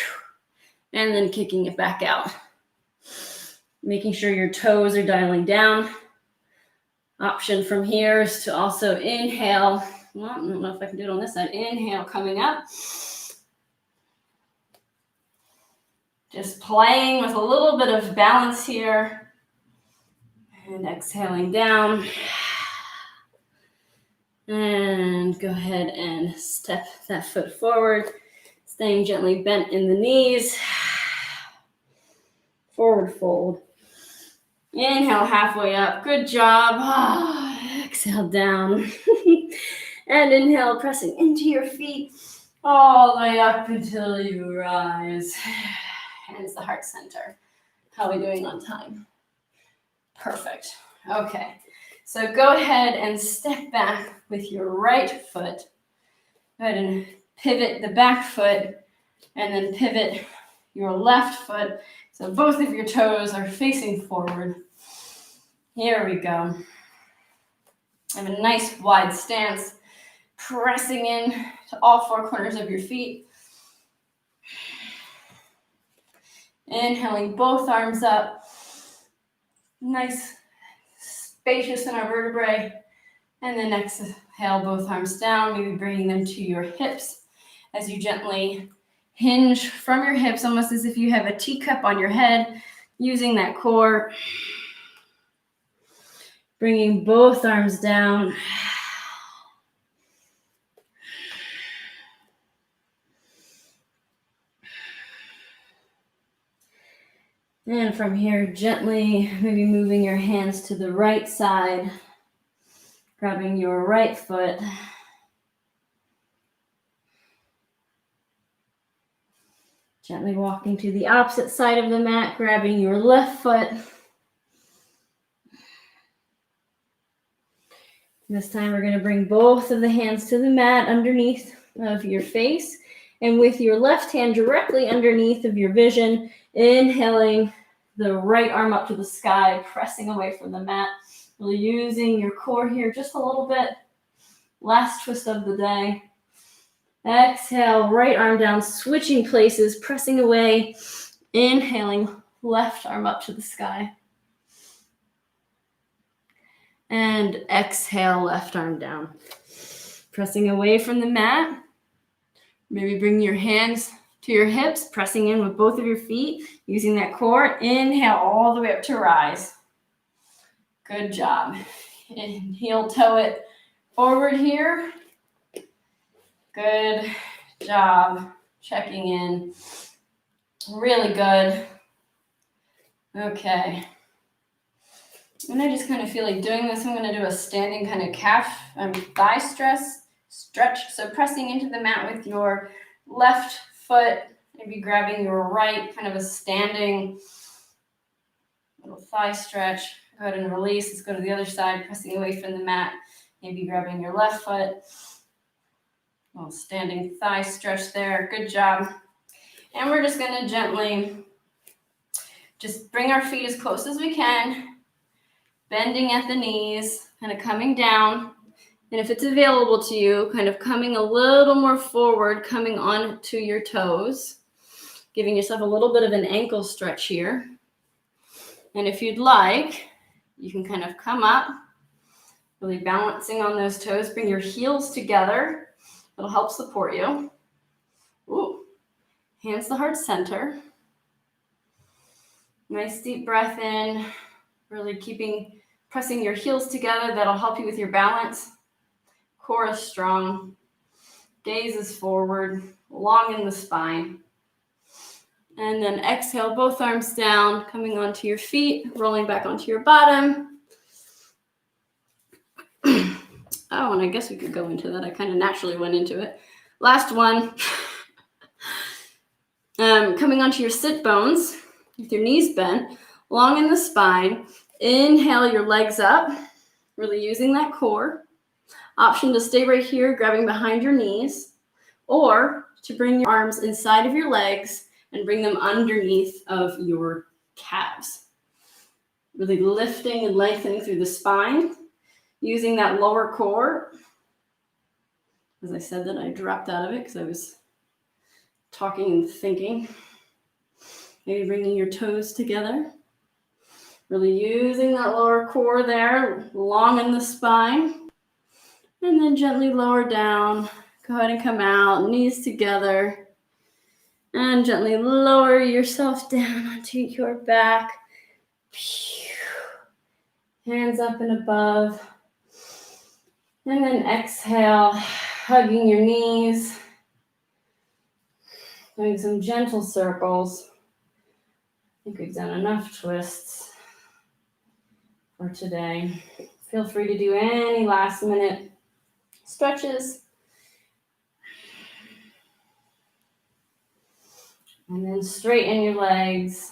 And then kicking it back out. Making sure your toes are dialing down. Option from here is to also inhale. Well, I don't know if I can do it on this side. Inhale, coming up. Just playing with a little bit of balance here. And exhaling down. And go ahead and step that foot forward. Staying gently bent in the knees. Forward fold. Inhale, halfway up. Good job. Exhale down. And inhale, pressing into your feet all the way up until you rise. Hands the heart center. How are we doing on time? Perfect. Okay. So go ahead and step back with your right foot. Go ahead and pivot the back foot and then pivot your left foot. So both of your toes are facing forward. Here we go. Have a nice wide stance, pressing in to all four corners of your feet. Inhaling both arms up. Nice, spacious in our vertebrae. And then exhale both arms down, maybe bringing them to your hips as you gently hinge from your hips, almost as if you have a teacup on your head, using that core. Bringing both arms down. And from here, gently, maybe moving your hands to the right side, grabbing your right foot, Gently walking to the opposite side of the mat, grabbing your left foot. This time we're going to bring both of the hands to the mat underneath of your face, and with your left hand directly underneath of your vision, inhaling the right arm up to the sky, pressing away from the mat, really using your core here just a little bit. Last twist of the day. Exhale, right arm down, switching places, pressing away, inhaling, left arm up to the sky. And exhale, left arm down. Pressing away from the mat. Maybe bring your hands to your hips, pressing in with both of your feet, using that core. Inhale all the way up to rise. Good job. And heel toe it forward here. Good job. Checking in. Really good. Okay. And I just kind of feel like doing this. I'm going to do a standing kind of calf thigh stretch. So pressing into the mat with your left foot, maybe grabbing your right, kind of a standing little thigh stretch. Go ahead and release. Let's go to the other side, pressing away from the mat, maybe grabbing your left foot. Little standing thigh stretch there. Good job. And we're just going to gently just bring our feet as close as we can, bending at the knees, kind of coming down. And if it's available to you, kind of coming a little more forward, coming on to your toes, giving yourself a little bit of an ankle stretch here. And if you'd like, you can kind of come up, really balancing on those toes. Bring your heels together. It'll help support you. Ooh. Hands to heart center. Nice deep breath in, really pressing your heels together. That'll help you with your balance. Core is strong. Gaze is forward, long in the spine. And then exhale, both arms down, coming onto your feet, rolling back onto your bottom. Oh, and I guess we could go into that. I kind of naturally went into it. Last one. Coming onto your sit bones with your knees bent, long in the spine. Inhale your legs up, really using that core. Option to stay right here, grabbing behind your knees, or to bring your arms inside of your legs and bring them underneath of your calves. Really lifting and lengthening through the spine, using that lower core. As I said that, I dropped out of it because I was talking and thinking. Maybe bringing your toes together. Really using that lower core there, long in the spine. And then gently lower down. Go ahead and come out, knees together. And gently lower yourself down onto your back. Hands up and above. And then exhale, hugging your knees. Doing some gentle circles. I think we've done enough twists for today. Feel free to do any last minute stretches. And then straighten your legs.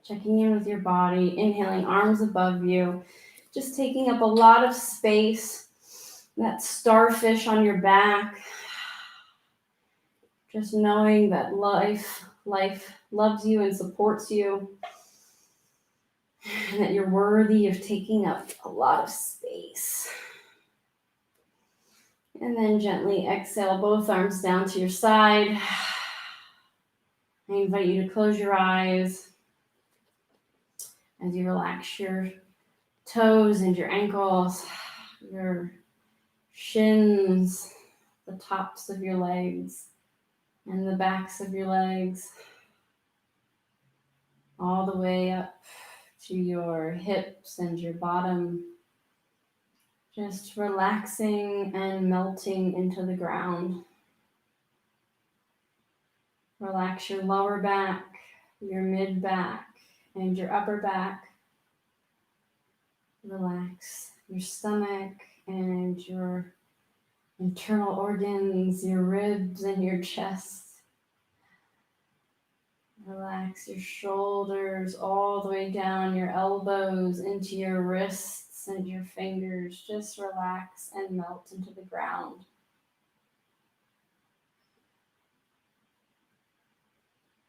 Checking in with your body, inhaling, arms above you. Just taking up a lot of space. That starfish on your back. Just knowing that life loves you and supports you. And that you're worthy of taking up a lot of space. And then gently exhale, both arms down to your side. I invite you to close your eyes as you relax your toes and your ankles, your shins, the tops of your legs, and the backs of your legs, all the way up to your hips and your bottom. Just relaxing and melting into the ground. Relax your lower back, your mid back, and your upper back. Relax your stomach and your internal organs, your ribs and your chest. Relax your shoulders all the way down, your elbows into your wrists and your fingers. Just relax and melt into the ground.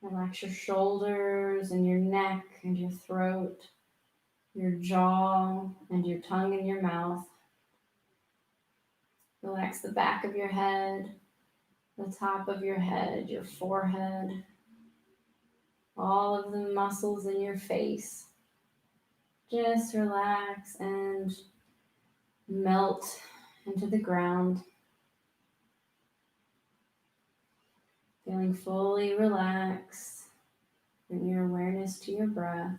Relax your shoulders and your neck and your throat, your jaw and your tongue and your mouth. Relax the back of your head, the top of your head, your forehead, all of the muscles in your face. Just relax and melt into the ground. Feeling fully relaxed. Bring your awareness to your breath.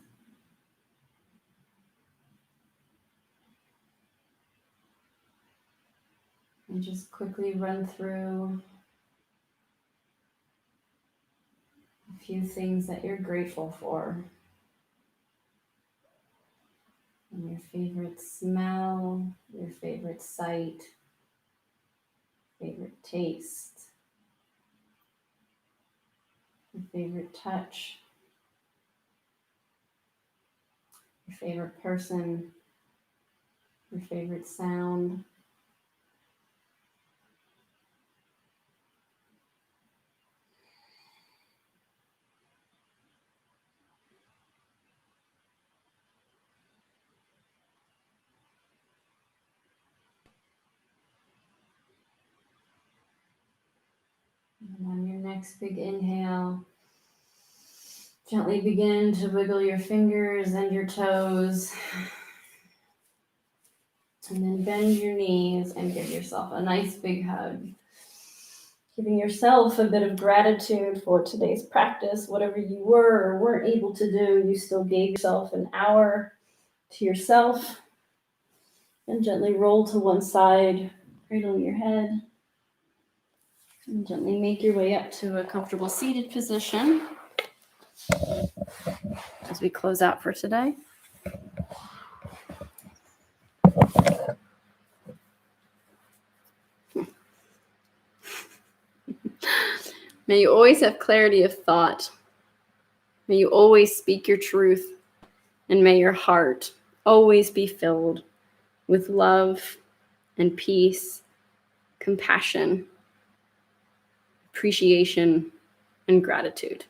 And just quickly run through a few things that you're grateful for. And your favorite smell, your favorite sight, favorite taste, your favorite touch, your favorite person, your favorite sound. And on your next big inhale, gently begin to wiggle your fingers and your toes. And then bend your knees and give yourself a nice big hug. Giving yourself a bit of gratitude for today's practice. Whatever you were or weren't able to do, you still gave yourself an hour to yourself. And gently roll to one side, cradling your head. And gently make your way up to a comfortable seated position as we close out for today. May you always have clarity of thought. May you always speak your truth. And may your heart always be filled with love and peace, compassion, appreciation, and gratitude,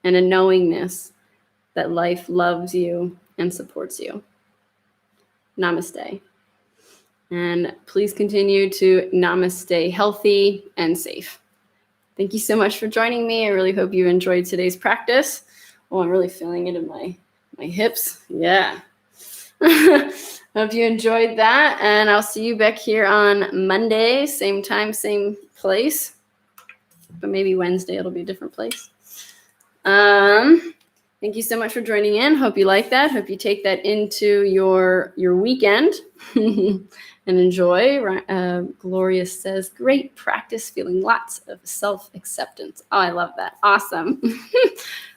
and a knowingness that life loves you and supports you. Namaste. And please continue to namaste healthy and safe. Thank you so much for joining me. I really hope you enjoyed today's practice. Oh, I'm really feeling it in my hips. Yeah. Hope you enjoyed that. And I'll see you back here on Monday, same time, same place. But maybe Wednesday it'll be a different place. Thank you so much for joining in. Hope you like that. Hope you take that into your weekend and enjoy. Gloria says, great practice, feeling lots of self-acceptance. Oh, I love that. Awesome.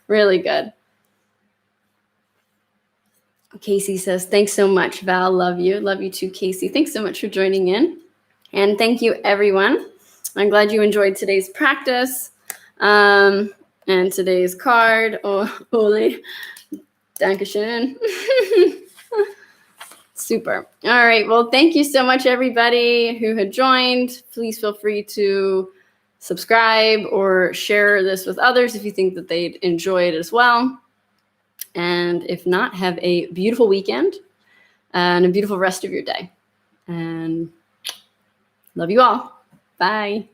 Really good. Casey says, thanks so much, Val. Love you. Love you too, Casey. Thanks so much for joining in. And thank you, everyone. I'm glad you enjoyed today's practice and today's card. Oh, Ole. Dankeschön. Super. All right. Well, thank you so much, everybody who had joined. Please feel free to subscribe or share this with others if you think that they'd enjoy it as well. And if not, have a beautiful weekend and a beautiful rest of your day. And love you all. Bye.